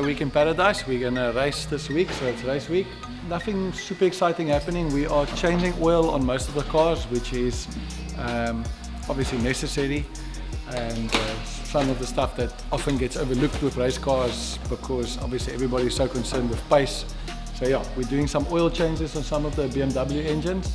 week in paradise. We're gonna race this week, so it's race week. Nothing super exciting happening. We are changing oil on most of the cars, which is obviously necessary, and some of the stuff that often gets overlooked with race cars because obviously everybody's so concerned with pace. So yeah, we're doing some oil changes on some of the BMW engines.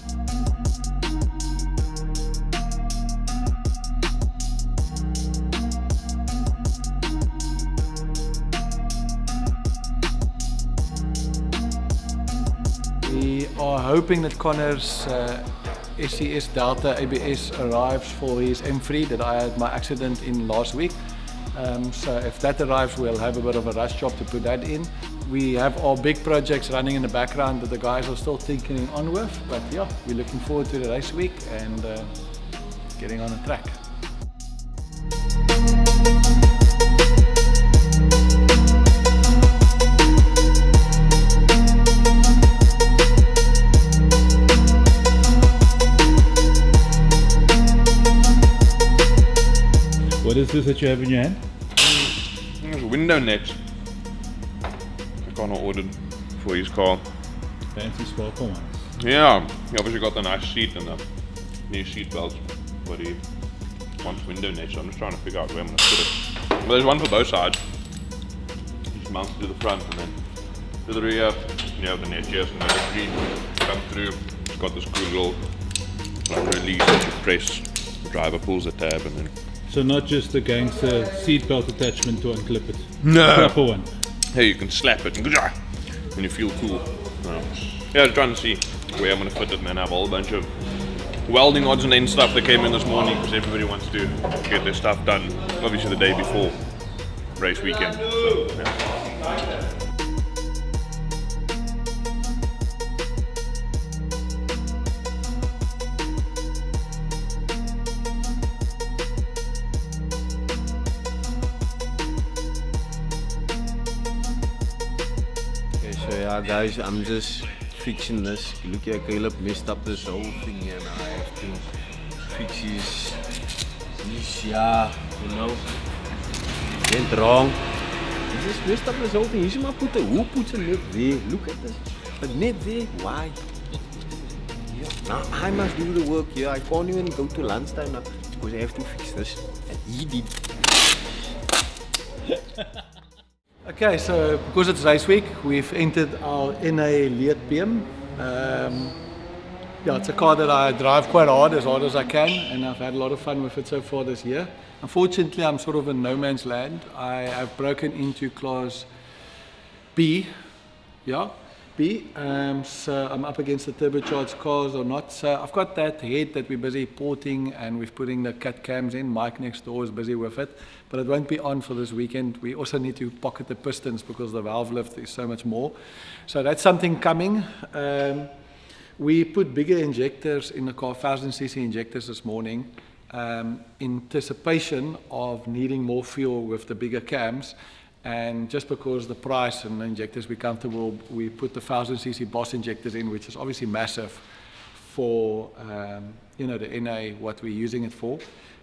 We are hoping that Connor's SCS Delta ABS arrives for his M3 that I had my accident in last week. So if that arrives, we'll have a bit of a rush job to put that in. We have our big projects running in the background that the guys are still tinkering on with, but yeah, we're looking forward to the race week and getting on the track. What is this that you have in your hand? It's window nets. Connor ordered for his car. Fancy Sparco ones. Yeah, he obviously got the nice seat and the new seat belts, but he wants window nets, so I'm just trying to figure out where I'm going to put it. Well, there's one for both sides. You just mount it to the front and then to the rear. You have the net here, so now the green come through. It's got this cool little like release that you press. The driver pulls the tab and then. So not just the gangster seat belt attachment to unclip it. No. Proper one. Hey, you can slap it and you feel cool. Yeah, I'm trying to see where I'm going to fit it, man. I have a whole bunch of welding odds and ends stuff that came in this morning because everybody wants to get their stuff done, obviously the day before race weekend. So, yeah. So yeah guys, I'm just fixing this. Look here, Kaleb messed up this whole thing here now. I have to fix his yeah, you know, went wrong. He just messed up this whole thing. He should not put who puts a net there? Look at this, a net there, why? Yeah. Now I must do the work here. I can't even go to lunchtime now because I have to fix this, and he did. Okay, so because it's race week, we've entered our Nians Leat PM. Yeah, it's a car that I drive quite hard as I can, and I've had a lot of fun with it so far this year. Unfortunately, I'm sort of in no man's land. I have broken into class B, yeah, B. So I'm up against the turbocharged cars or not. So I've got that head that we're busy porting, and we're putting the cat cams in. Mike next door is busy with it, but it won't be on for this weekend. We also need to pocket the pistons because the valve lift is so much more. So that's something coming. We put bigger injectors in the car, 1000cc injectors this morning, in anticipation of needing more fuel with the bigger cams. And just because the price and the injectors we're comfortable, we put the 1000cc Boss injectors in, which is obviously massive for you know, the NA, what we're using it for.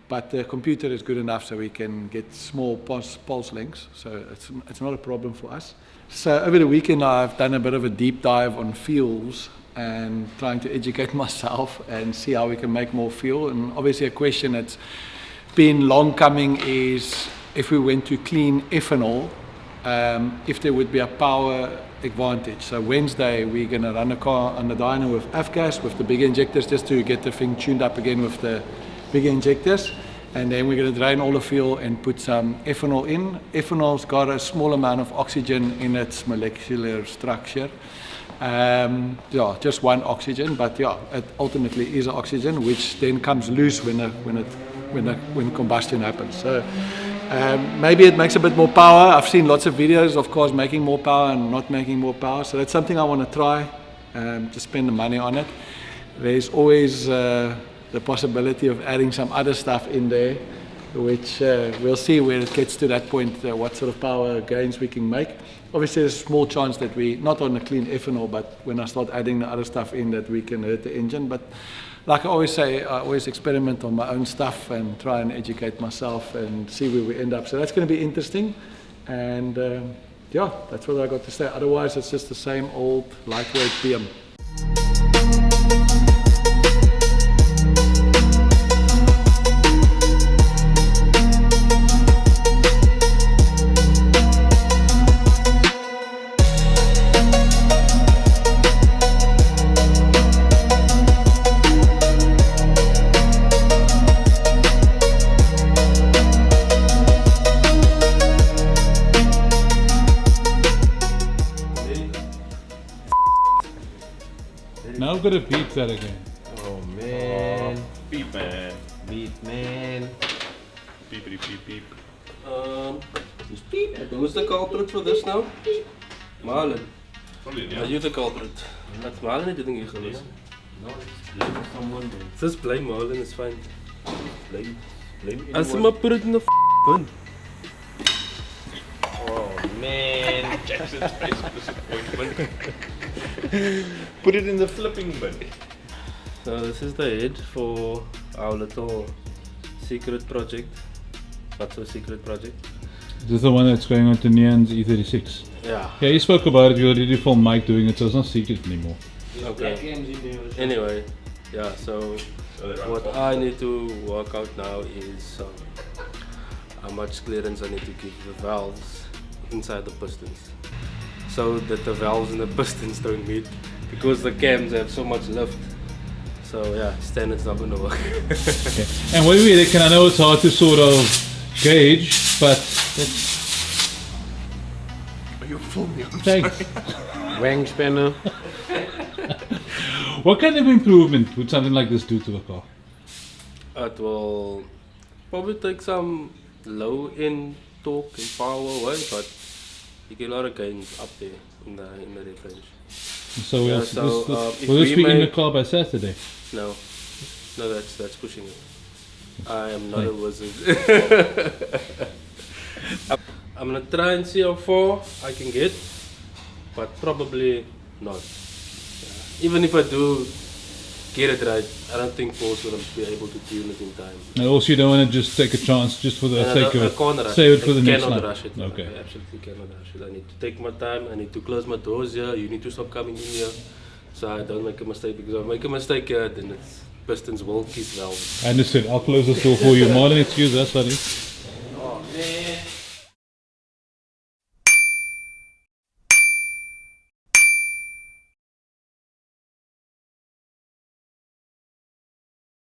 But the computer is good enough so we can get small pulse lengths, so it's not a problem for us. So over the weekend I've done a bit of a deep dive on fuels and trying to educate myself and see how we can make more fuel. And obviously a question that's been long coming is if we went to clean ethanol, if there would be a power advantage. So Wednesday we're going to run a car on the dyno with F-gas with the bigger injectors just to get the thing tuned up again with the bigger injectors, and then we're going to drain all the fuel and put some ethanol in. Ethanol's got a small amount of oxygen in its molecular structure. Yeah, just one oxygen, but yeah, it ultimately is oxygen, which then comes loose when combustion happens. So maybe it makes a bit more power. I've seen lots of videos of cars making more power and not making more power, so that's something I want to try. Just spend the money on it. There's always the possibility of adding some other stuff in there, which we'll see where it gets to that point, what sort of power gains we can make. Obviously there's a small chance that we, not on the clean ethanol, but when I start adding the other stuff in, that we can hurt the engine. But like I always say, I always experiment on my own stuff and try and educate myself and see where we end up. So that's going to be interesting. And yeah, that's what I got to say. Otherwise, it's just the same old lightweight PM. Now I've got to beat that again. Oh man. Beep, man. Beat man. Beepity beep beep. Who's the culprit for this now? Marlon. Probably Are not. you the culprit? That's Marlon didn't you geweest. No, blame someone then. Just blame Marlon, it's fine. Blame anyone. As him put it in the bin. Oh man. Jackson's face of disappointment. Put it in the flipping bin. So this is the head for our little secret project. Not so secret project. This is the one that's going on to Nians E36. Yeah. Yeah, you spoke about it, we already filmed Mike doing it, so it's not secret anymore. Okay. Anyway, yeah, so what I need to work out now is how much clearance I need to give the valves inside the pistons, so that the valves and the pistons don't meet, because the cams have so much lift. So yeah, standard's not gonna work. Okay. And what do we reckon? I know it's hard to sort of gauge, but Are you filming? thanks. Wang spanner. What kind of improvement would something like this do to a car? It will probably take some low end torque and power away, but you get a lot of gains up there in the rev range. So Yeah, will so, this, if will this we be in the make- car by Saturday? No, that's pushing it. I am not a wizard. I'm gonna try and see how far I can get, but probably not. Yeah. Even if I do get it right, I don't think Paul's gonna be able to tune it in time. And also you don't want to just take a chance just for the And sake I of can't it. rush Save it it. for the I next cannot night. rush it. Okay. I absolutely cannot rush it. I need to take my time. I need to close my doors here. You need to stop coming in here, so I don't make a mistake. Because if I make a mistake here, then it's pistons will kiss valves. I understood. I'll close the door for you. Marlon, excuse us, sorry.